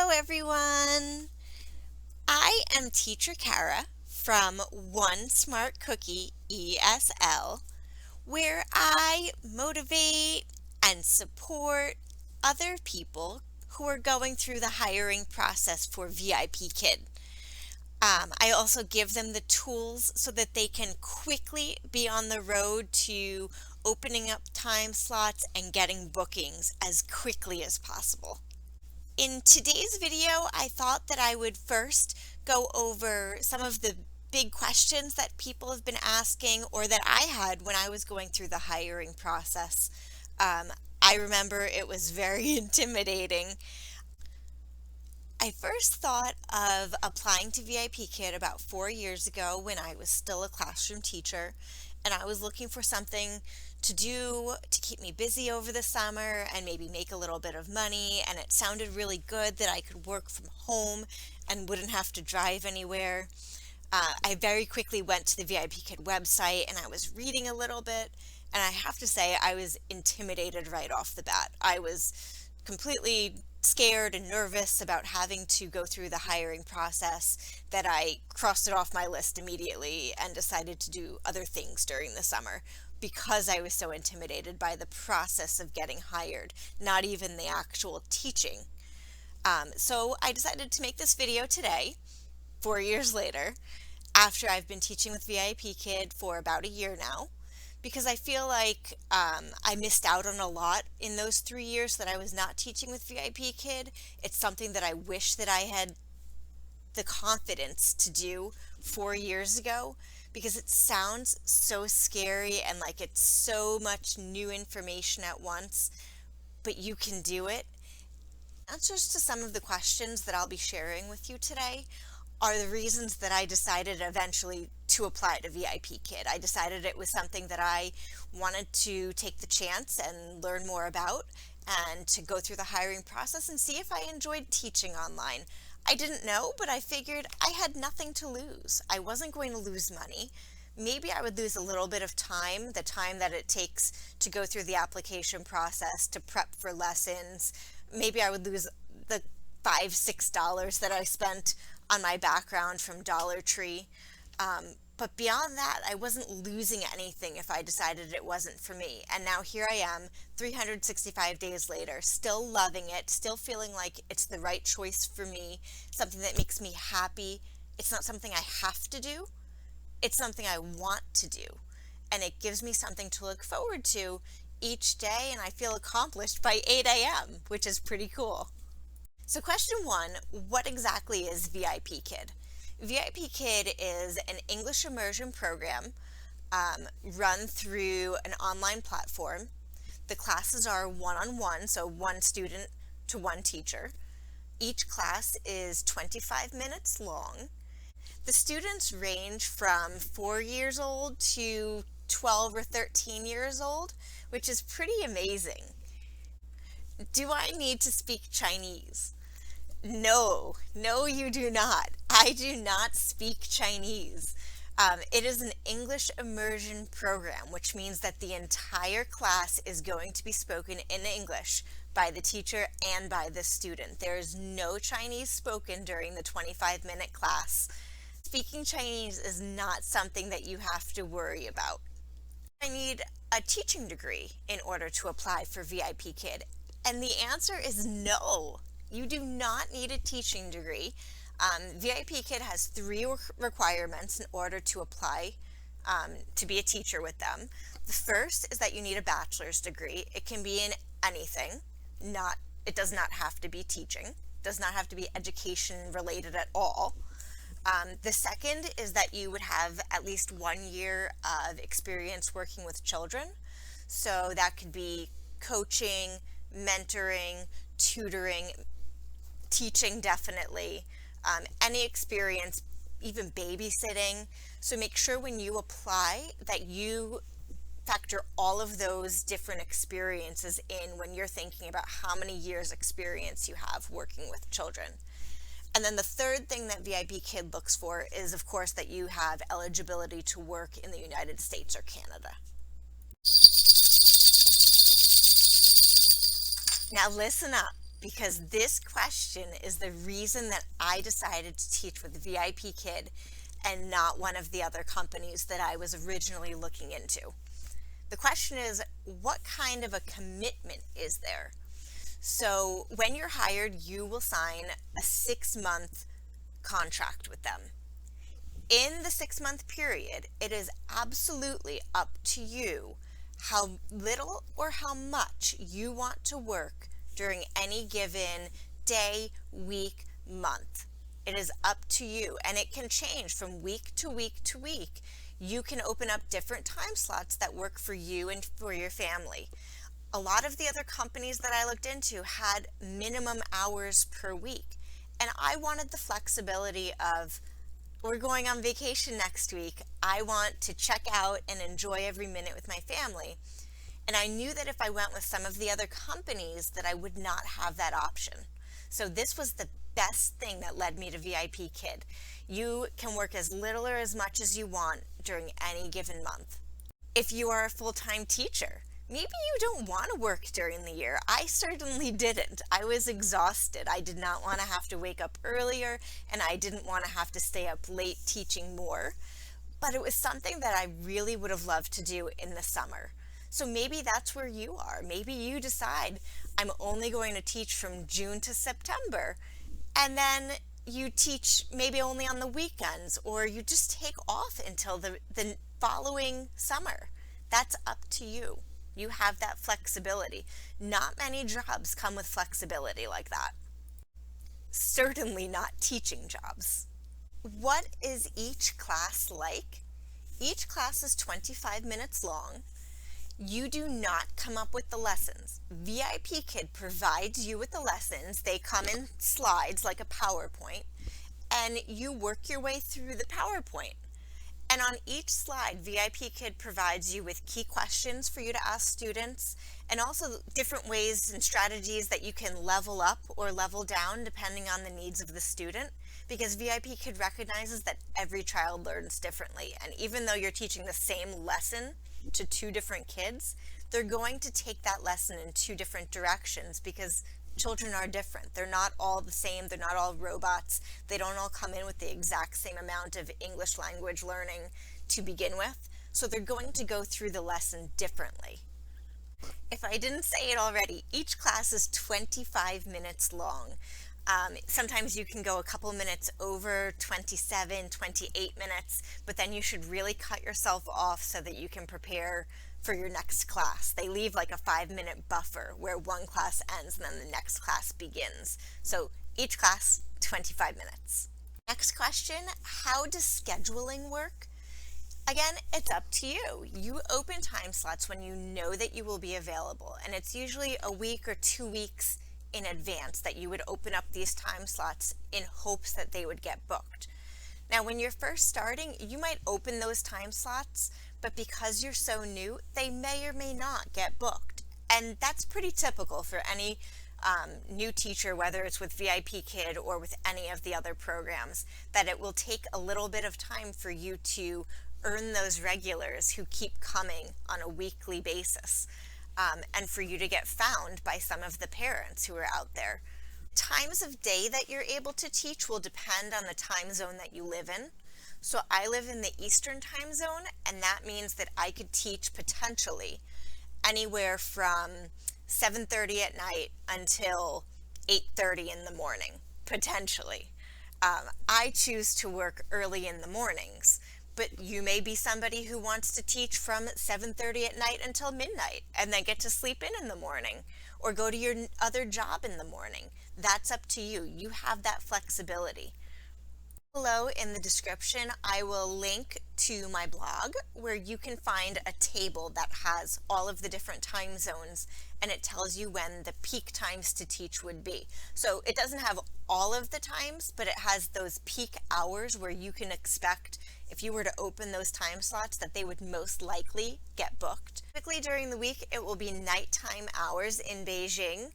Hello, everyone. I am Teacher Kara from One Smart Cookie ESL, where I motivate and support other people who are going through the hiring process for VIPKid. I also give them the tools so that they can quickly be on the road to opening up time slots and getting bookings as quickly as possible. In today's video, I thought that I would first go over some of the big questions that people have been asking or that I had when I was going through the hiring process. I remember it was very intimidating. I first thought of applying to VIPKid about 4 years ago when I was still a classroom teacher, and I was looking for something to do to keep me busy over the summer and maybe make a little bit of money. And it sounded really good that I could work from home and wouldn't have to drive anywhere. I very quickly went to the VIPKid website and I was reading a little bit. And I have to say, I was intimidated right off the bat. I was completely scared and nervous about having to go through the hiring process that I crossed it off my list immediately and decided to do other things during the summer because I was so intimidated by the process of getting hired, not even the actual teaching. So I decided to make this video today, 4 years later, after I've been teaching with VIPKid for about a year now, because I feel like I missed out on a lot in those 3 years that I was not teaching with VIPKid. It's something that I wish that I had the confidence to do 4 years ago, because it sounds so scary and like it's so much new information at once, but you can do it. Answers to some of the questions that I'll be sharing with you today are the reasons that I decided eventually to apply to VIPKid. I decided it was something that I wanted to take the chance and learn more about and to go through the hiring process and see if I enjoyed teaching online. I didn't know, but I figured I had nothing to lose. I wasn't going to lose money. Maybe I would lose a little bit of time, the time that it takes to go through the application process, to prep for lessons. Maybe I would lose the $5, $6 that I spent on my background from Dollar Tree. But beyond that, I wasn't losing anything if I decided it wasn't for me. And now here I am, 365 days later, still loving it, still feeling like it's the right choice for me, something that makes me happy. It's not something I have to do, it's something I want to do. And it gives me something to look forward to each day, and I feel accomplished by 8 a.m., which is pretty cool. So question one, what exactly is VIPKid? VIPKid is an English immersion program run through an online platform. The classes are one-on-one, so one student to one teacher. Each class is 25 minutes long. The students range from 4 years old to 12 or 13 years old, which is pretty amazing. Do I need to speak Chinese? No, you do not. I do not speak Chinese. It is an English immersion program, which means that the entire class is going to be spoken in English by the teacher and by the student. There is no Chinese spoken during the 25-minute class. Speaking Chinese is not something that you have to worry about. I need a teaching degree in order to apply for VIPKid, and the answer is no. You do not need a teaching degree. VIPKid has 3 requirements in order to apply to be a teacher with them. The first is that you need a bachelor's degree. It can be in anything. It does not have to be teaching. It does not have to be education related at all. The second is that you would have at least 1 year of experience working with children. So that could be coaching, mentoring, tutoring, teaching definitely, any experience, even babysitting. So make sure when you apply that you factor all of those different experiences in when you're thinking about how many years experience you have working with children. And then the third thing that VIPKid looks for is, of course, that you have eligibility to work in the United States or Canada. Now listen up. because this question is the reason that I decided to teach with VIPKID and not one of the other companies that I was originally looking into. The question is, what kind of a commitment is there? So when you're hired, you will sign a 6-month contract with them. In the 6-month period, it is absolutely up to you how little or how much you want to work during any given day, week, month. It is up to you, and it can change from week to week to week. You can open up different time slots that work for you and for your family. A lot of the other companies that I looked into had minimum hours per week, and I wanted the flexibility of, we're going on vacation next week. I want to check out and enjoy every minute with my family. And I knew that if I went with some of the other companies that I would not have that option. So this was the best thing that led me to VIPKID. You can work as little or as much as you want during any given month. If you are a full-time teacher, maybe you don't want to work during the year. I certainly didn't. I was exhausted. I did not want to have to wake up earlier, and I didn't want to have to stay up late teaching more. But it was something that I really would have loved to do in the summer. So maybe that's where you are. Maybe you decide, I'm only going to teach from June to September, and then you teach maybe only on the weekends, or you just take off until the following summer. That's up to you. You have that flexibility. Not many jobs come with flexibility like that. Certainly not teaching jobs. What is each class like? Each class is 25 minutes long. You do not come up with the lessons. VIPKID provides you with the lessons. They come in slides like a PowerPoint, and you work your way through the PowerPoint. And on each slide, VIPKID provides you with key questions for you to ask students, and also different ways and strategies that you can level up or level down depending on the needs of the student, because VIPKID recognizes that every child learns differently. And even though you're teaching the same lesson to 2 different kids, they're going to take that lesson in 2 different directions because children are different. They're not all the same. They're not all robots. They don't all come in with the exact same amount of English language learning to begin with. So they're going to go through the lesson differently. If I didn't say it already, each class is 25 minutes long. Sometimes you can go a couple minutes over 27, 28 minutes, but then you should really cut yourself off so that you can prepare for your next class. They leave like a 5-minute buffer where one class ends and then the next class begins. So each class, 25 minutes. Next question, how does scheduling work? Again, it's up to you. You open time slots when you know that you will be available, and it's usually a week or 2 weeks in advance that you would open up these time slots in hopes that they would get booked. Now, when you're first starting, you might open those time slots, but because you're so new, they may or may not get booked. And that's pretty typical for any new teacher, whether it's with VIPKID or with any of the other programs, that it will take a little bit of time for you to earn those regulars who keep coming on a weekly basis. And for you to get found by some of the parents who are out there. Times of day that you're able to teach will depend on the time zone that you live in. So I live in the Eastern time zone, and that means that I could teach potentially anywhere from 7:30 at night until 8:30 in the morning, potentially. I choose to work early in the mornings, but you may be somebody who wants to teach from 7:30 at night until midnight and then get to sleep in the morning or go to your other job in the morning. That's up to you. You have that flexibility. Below in the description, I will link to my blog where you can find a table that has all of the different time zones, and it tells you when the peak times to teach would be. So it doesn't have all of the times, but it has those peak hours where you can expect, if you were to open those time slots, that they would most likely get booked. Typically during the week, it will be nighttime hours in Beijing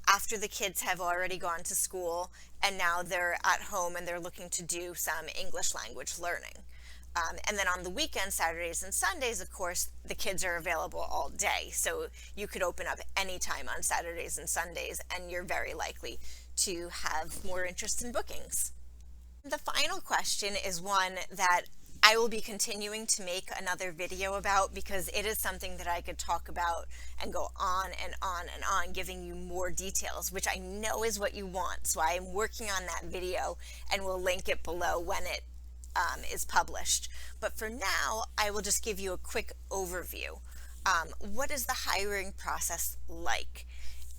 after the kids have already gone to school and now they're at home and they're looking to do some English language learning. And then on the weekends, Saturdays and Sundays, of course, the kids are available all day. So you could open up anytime on Saturdays and Sundays, and you're very likely to have more interest in bookings. The final question is one that I will be continuing to make another video about, because it is something that I could talk about and go on and on and on, giving you more details, which I know is what you want. So I am working on that video and will link it below when it is published. But for now, I will just give you a quick overview. What is the hiring process like?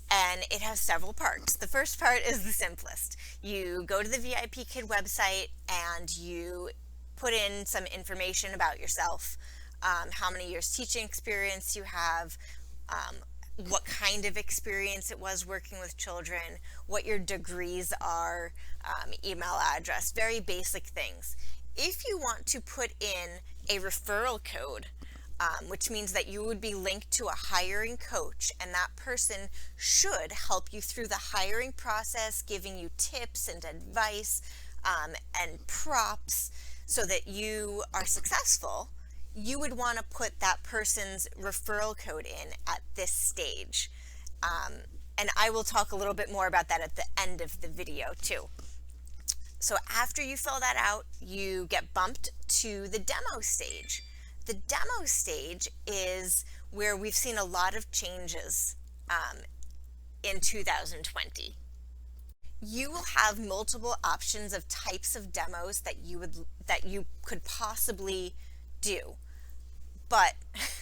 And it has several parts. The first part is the simplest. You go to the VIPKID website and you put in some information about yourself, how many years teaching experience you have, what kind of experience it was working with children, what your degrees are, email address, very basic things. If you want to put in a referral code, which means that you would be linked to a hiring coach, and that person should help you through the hiring process, giving you tips and advice and props so that you are successful, you would want to put that person's referral code in at this stage. And I will talk a little bit more about that at the end of the video too. So after you fill that out, you get bumped to the demo stage. The demo stage is where we've seen a lot of changes in 2020. You will have multiple options of types of demos that you could possibly do. But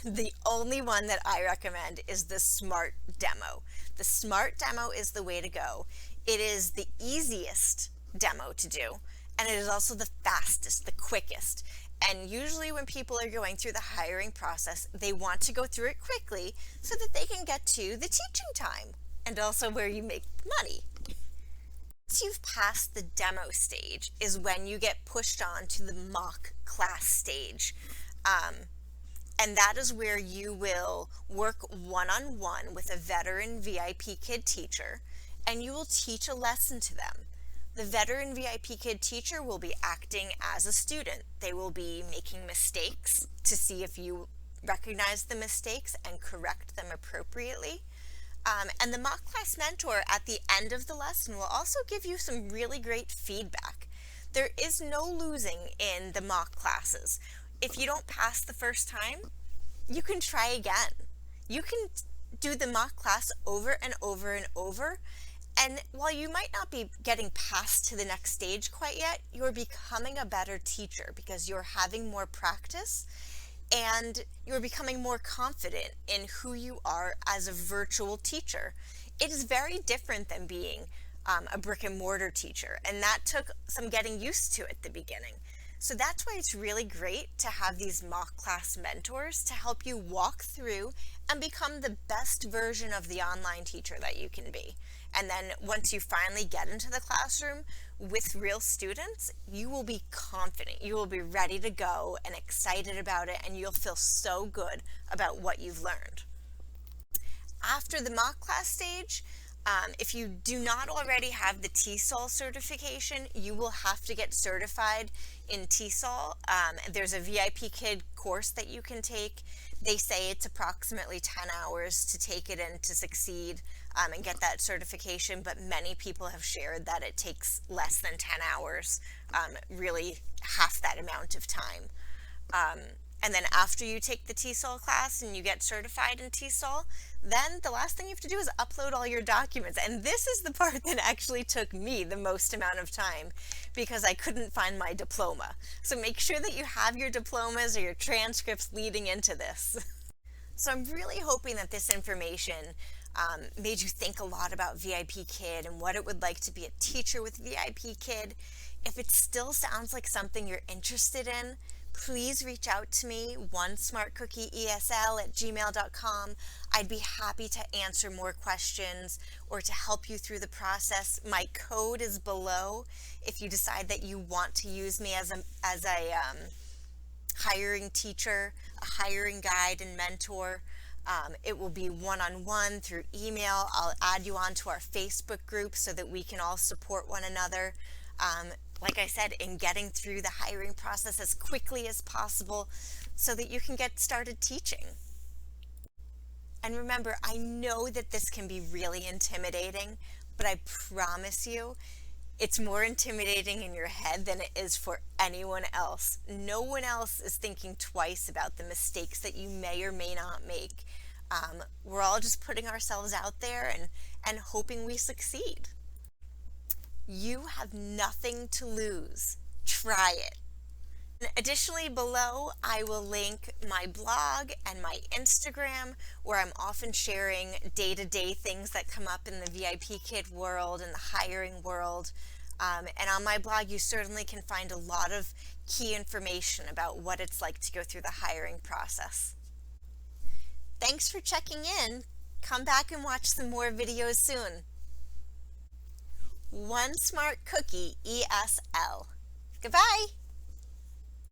the only one that I recommend is the Smart Demo. The Smart Demo is the way to go. It is the easiest demo to do, and it is also the fastest, the quickest. And usually when people are going through the hiring process, they want to go through it quickly so that they can get to the teaching time and also where you make money. Once you've passed the demo stage is when you get pushed on to the mock class stage. And that is where you will work one-on-one with a veteran VIPKID teacher, and you will teach a lesson to them. The veteran VIPKID teacher will be acting as a student. They will be making mistakes to see if you recognize the mistakes and correct them appropriately. And the mock class mentor at the end of the lesson will also give you some really great feedback. There is no losing in the mock classes. If you don't pass the first time, you can try again. You can do the mock class over and over and over. And while you might not be getting past to the next stage quite yet, you're becoming a better teacher because you're having more practice and you're becoming more confident in who you are as a virtual teacher. It is very different than being a brick and mortar teacher, and that took some getting used to at the beginning. So that's why it's really great to have these mock class mentors to help you walk through and become the best version of the online teacher that you can be. And then once you finally get into the classroom with real students, you will be confident. You will be ready to go and excited about it, and you'll feel so good about what you've learned. After the mock class stage, if you do not already have the TESOL certification, you will have to get certified in TESOL. There's a VIPKID course that you can take. They say it's approximately 10 hours to take it and to succeed and get that certification, but many people have shared that it takes less than 10 hours, really half that amount of time. And then after you take the TESOL class and you get certified in TESOL, then the last thing you have to do is upload all your documents. And this is the part that actually took me the most amount of time because I couldn't find my diploma. So make sure that you have your diplomas or your transcripts leading into this. So I'm really hoping that this information made you think a lot about VIPKID and what it would like to be a teacher with VIPKID. If it still sounds like something you're interested in, please reach out to me, onesmartcookieESL@gmail.com. I'd be happy to answer more questions or to help you through the process. My code is below if you decide that you want to use me as a hiring teacher, a hiring guide and mentor. It will be one-on-one through email. I'll add you onto our Facebook group so that we can all support one another. like I said, in getting through the hiring process as quickly as possible so that you can get started teaching. And remember, I know that this can be really intimidating, but I promise you, it's more intimidating in your head than it is for anyone else. No one else is thinking twice about the mistakes that you may or may not make. We're all just putting ourselves out there and hoping we succeed. You have nothing to lose. Try it. Additionally, below I will link my blog and my Instagram, where I'm often sharing day-to-day things that come up in the VIPKID world and the hiring world. And on my blog, you certainly can find a lot of key information about what it's like to go through the hiring process. Thanks for checking in. Come back and watch some more videos soon. One Smart Cookie ESL. Goodbye.